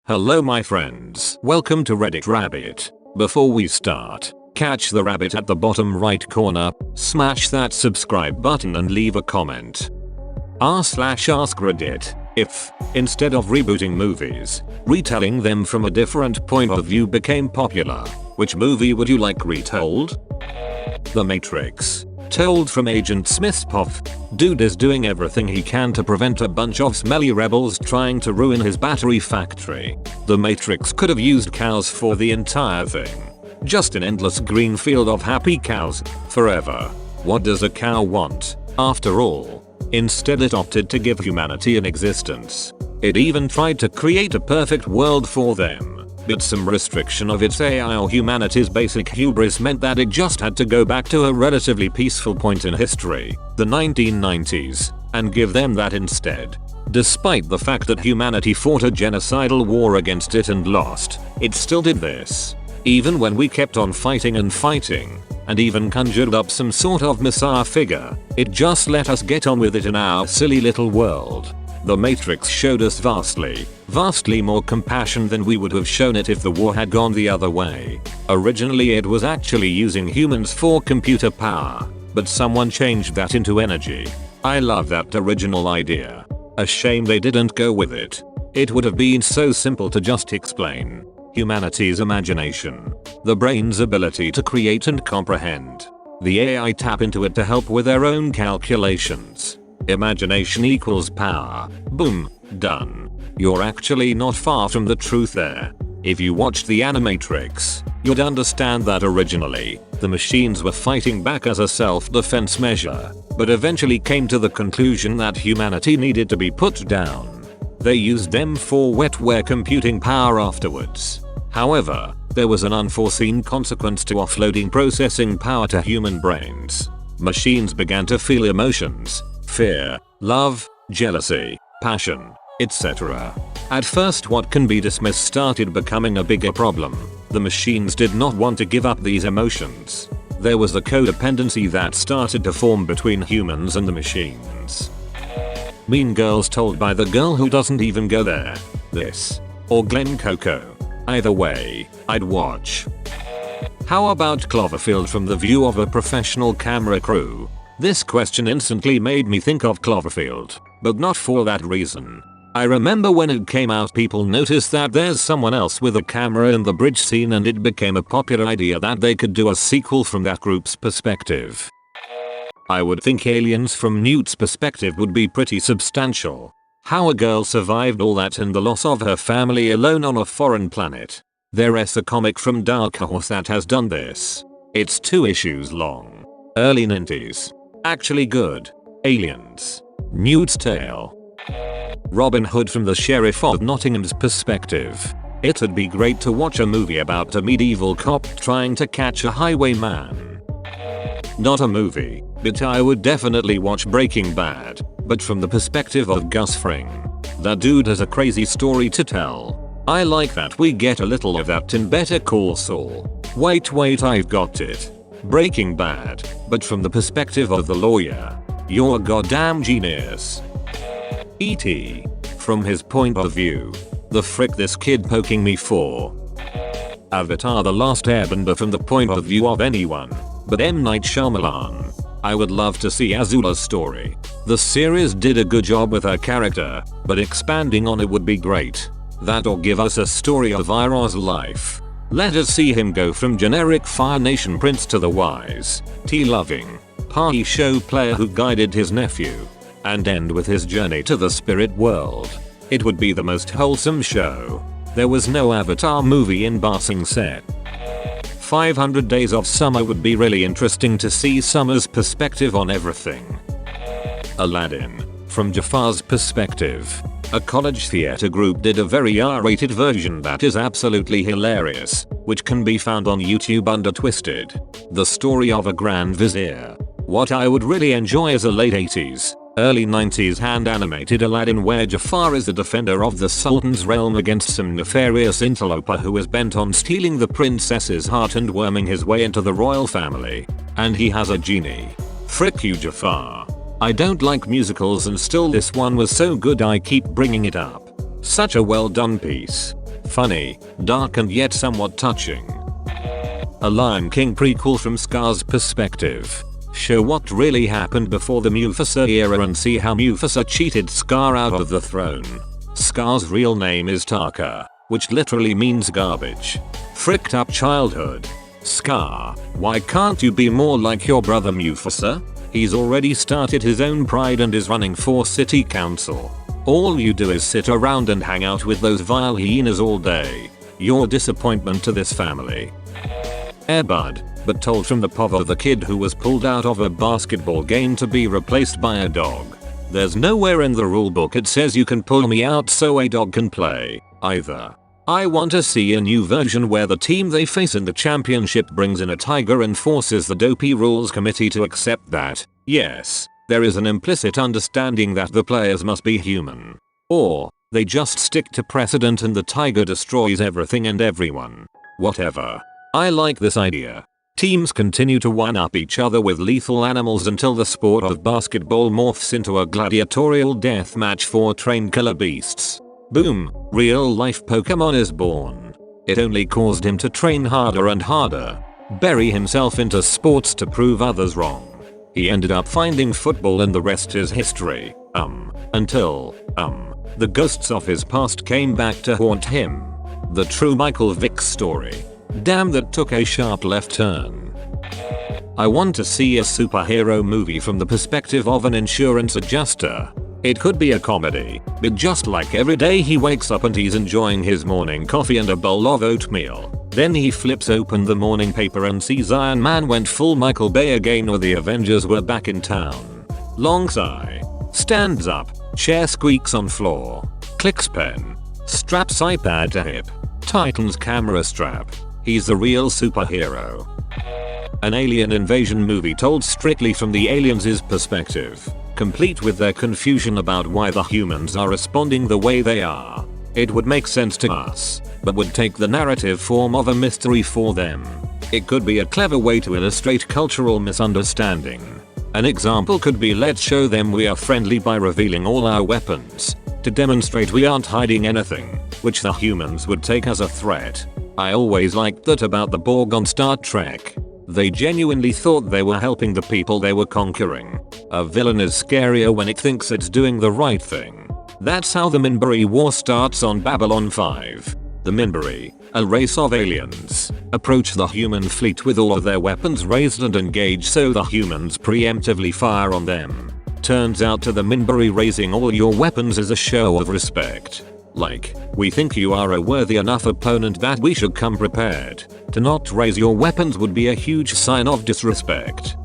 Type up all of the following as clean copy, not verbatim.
Hello my friends. Welcome to Reddit Rabbit. Before we start, catch the rabbit at the bottom right corner, smash that subscribe button and leave a comment. r/AskReddit. If, instead of rebooting movies, retelling them from a different point of view became popular, which movie would you like retold? The Matrix. Told from Agent Smith's POV. Dude is doing everything he can to prevent a bunch of smelly rebels trying to ruin his battery factory. The Matrix could have used cows for the entire thing. Just an endless green field of happy cows, forever. What does a cow want, after all? Instead it opted to give humanity an existence. It even tried to create a perfect world for them. But some restriction of its AI or humanity's basic hubris meant that it just had to go back to a relatively peaceful point in history, the 1990s, and give them that instead. Despite the fact that humanity fought a genocidal war against it and lost, it still did this. Even when we kept on fighting and fighting, and even conjured up some sort of messiah figure, it just let us get on with it in our silly little world. The Matrix showed us vastly more compassion than we would have shown it if the war had gone the other way. Originally it was actually using humans for computer power, but someone changed that into energy. I love that original idea. A shame they didn't go with it. It would have been so simple to just explain. Humanity's imagination. The brain's ability to create and comprehend. The AI tap into it to help with their own calculations. Imagination equals power. Boom. Done. You're actually not far from the truth there. If you watched the Animatrix, you'd understand that originally, the machines were fighting back as a self-defense measure, but eventually came to the conclusion that humanity needed to be put down. They used them for wetware computing power afterwards. However, there was an unforeseen consequence to offloading processing power to human brains. Machines began to feel emotions. Fear, love, jealousy, passion, etc. At first what can be dismissed started becoming a bigger problem. The machines did not want to give up these emotions. There was a codependency that started to form between humans and the machines. Mean Girls told by the girl who doesn't even go there. This. Or Glen Coco. Either way, I'd watch. How about Cloverfield from the view of a professional camera crew? This question instantly made me think of Cloverfield, but not for that reason. I remember when it came out people noticed that there's someone else with a camera in the bridge scene and it became a popular idea that they could do a sequel from that group's perspective. I would think Aliens from Newt's perspective would be pretty substantial. How a girl survived all that and the loss of her family alone on a foreign planet. There's a comic from Dark Horse that has done this. It's 2 issues long. Early 90s. Actually good. Aliens. Newt's tale. Robin Hood from the Sheriff of Nottingham's perspective. It'd be great to watch a movie about a medieval cop trying to catch a highwayman. Not a movie, but I would definitely watch Breaking Bad, but from the perspective of Gus Fring. That dude has a crazy story to tell. I like that we get a little of that in Better Call Saul. Wait, I've got it. Breaking Bad, but from the perspective of the lawyer. You're a goddamn genius. E.T. From his point of view. The frick this kid poking me for? Avatar: The Last Airbender from the point of view of anyone but M. Night Shyamalan. I would love to see Azula's story. The series did a good job with her character, but expanding on it would be great. That or give us a story of Iroh's life. Let us see him go from generic Fire Nation prince to the wise, tea-loving, party show player who guided his nephew, and end with his journey to the spirit world. It would be the most wholesome show. There was no Avatar movie in Ba Sing Se. 500 Days of Summer would be really interesting to see Summer's perspective on everything. Aladdin. From Jafar's perspective. A college theater group did a very R-rated version that is absolutely hilarious, which can be found on YouTube under Twisted. The story of a Grand Vizier. What I would really enjoy is a late 80s, early 90s hand-animated Aladdin where Jafar is the defender of the Sultan's realm against some nefarious interloper who is bent on stealing the princess's heart and worming his way into the royal family. And he has a genie. Frick you, Jafar. I don't like musicals and still this one was so good I keep bringing it up. Such a well done piece. Funny, dark and yet somewhat touching. A Lion King prequel from Scar's perspective. Show what really happened before the Mufasa era and see how Mufasa cheated Scar out of the throne. Scar's real name is Taka, which literally means garbage. Fricked up childhood. Scar, why can't you be more like your brother Mufasa? He's already started his own pride and is running for city council. All you do is sit around and hang out with those vile hyenas all day. You're a disappointment to this family. Bud, but told from the POV of the kid who was pulled out of a basketball game to be replaced by a dog. There's nowhere in the rulebook it says you can pull me out so a dog can play, either. I want to see a new version where the team they face in the championship brings in a tiger and forces the dopey rules committee to accept that, yes, there is an implicit understanding that the players must be human. Or, they just stick to precedent and the tiger destroys everything and everyone. Whatever. I like this idea. Teams continue to one-up each other with lethal animals until the sport of basketball morphs into a gladiatorial death match for trained killer beasts. Boom, real-life Pokemon is born. It only caused him to train harder and harder, bury himself into sports to prove others wrong. He ended up finding football and the rest is history, until, the ghosts of his past came back to haunt him. The true Michael Vick story. Damn, that took a sharp left turn. I want to see a superhero movie from the perspective of an insurance adjuster. It could be a comedy, but just like every day he wakes up and he's enjoying his morning coffee and a bowl of oatmeal. Then he flips open the morning paper and sees Iron Man went full Michael Bay again or the Avengers were back in town. Long sigh. Stands up. Chair squeaks on floor. Clicks pen. Straps iPad to hip. Tightens camera strap. He's the real superhero. An alien invasion movie told strictly from the aliens' perspective, complete with their confusion about why the humans are responding the way they are. It would make sense to us, but would take the narrative form of a mystery for them. It could be a clever way to illustrate cultural misunderstanding. An example could be, let's show them we are friendly by revealing all our weapons, to demonstrate we aren't hiding anything, which the humans would take as a threat. I always liked that about the Borg on Star Trek. They genuinely thought they were helping the people they were conquering. A villain is scarier when it thinks it's doing the right thing. That's how the Minbari War starts on Babylon 5. The Minbari, a race of aliens, approach the human fleet with all of their weapons raised and engage so the humans preemptively fire on them. Turns out to the Minbari raising all your weapons is a show of respect. Like, we think you are a worthy enough opponent that we should come prepared. To not raise your weapons would be a huge sign of disrespect.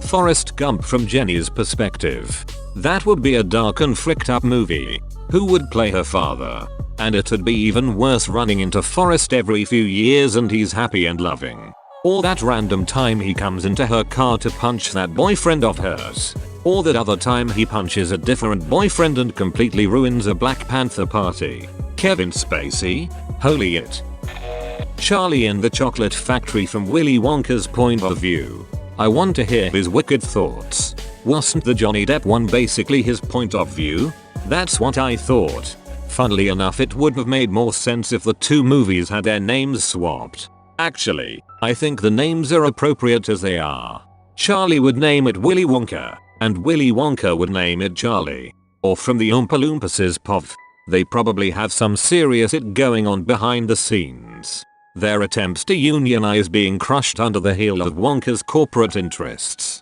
Forrest Gump from Jenny's perspective. That would be a dark and fricked up movie. Who would play her father? And it'd be even worse running into Forrest every few years and he's happy and loving. Or that random time he comes into her car to punch that boyfriend of hers. Or that other time he punches a different boyfriend and completely ruins a Black Panther party. Kevin Spacey? Holy it. Charlie in the Chocolate Factory from Willy Wonka's point of view. I want to hear his wicked thoughts. Wasn't the Johnny Depp one basically his point of view? That's what I thought. Funnily enough, it would have made more sense if the two movies had their names swapped. Actually, I think the names are appropriate as they are. Charlie would name it Willy Wonka, and Willy Wonka would name it Charlie. Or from the Oompa Loompas' POV. They probably have some serious it going on behind the scenes. Their attempts to unionize being crushed under the heel of Wonka's corporate interests.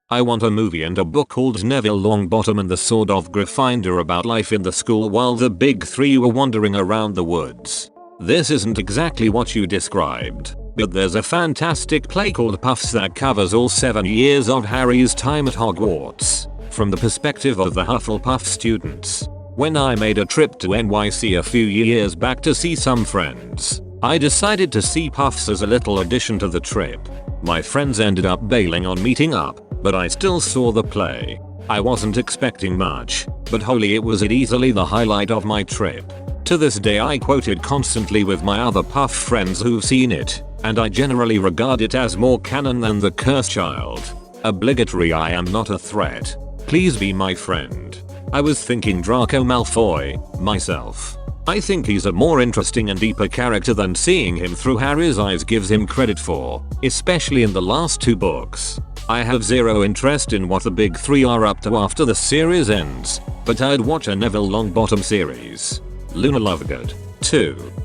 I want a movie and a book called Neville Longbottom and the Sword of Gryffindor about life in the school while the big three were wandering around the woods. This isn't exactly what you described, but there's a fantastic play called Puffs that covers all 7 years of Harry's time at Hogwarts, from the perspective of the Hufflepuff students. When I made a trip to NYC a few years back to see some friends, I decided to see Puffs as a little addition to the trip. My friends ended up bailing on meeting up, but I still saw the play. I wasn't expecting much, but holy it was easily the highlight of my trip. To this day I quote it constantly with my other Puff friends who've seen it, and I generally regard it as more canon than The Cursed Child. Obligatory I am not a threat. Please be my friend. I was thinking Draco Malfoy, myself. I think he's a more interesting and deeper character than seeing him through Harry's eyes gives him credit for, especially in the last 2 books. I have zero interest in what the big 3 are up to after the series ends, but I'd watch a Neville Longbottom series. Luna Lovegood. 2.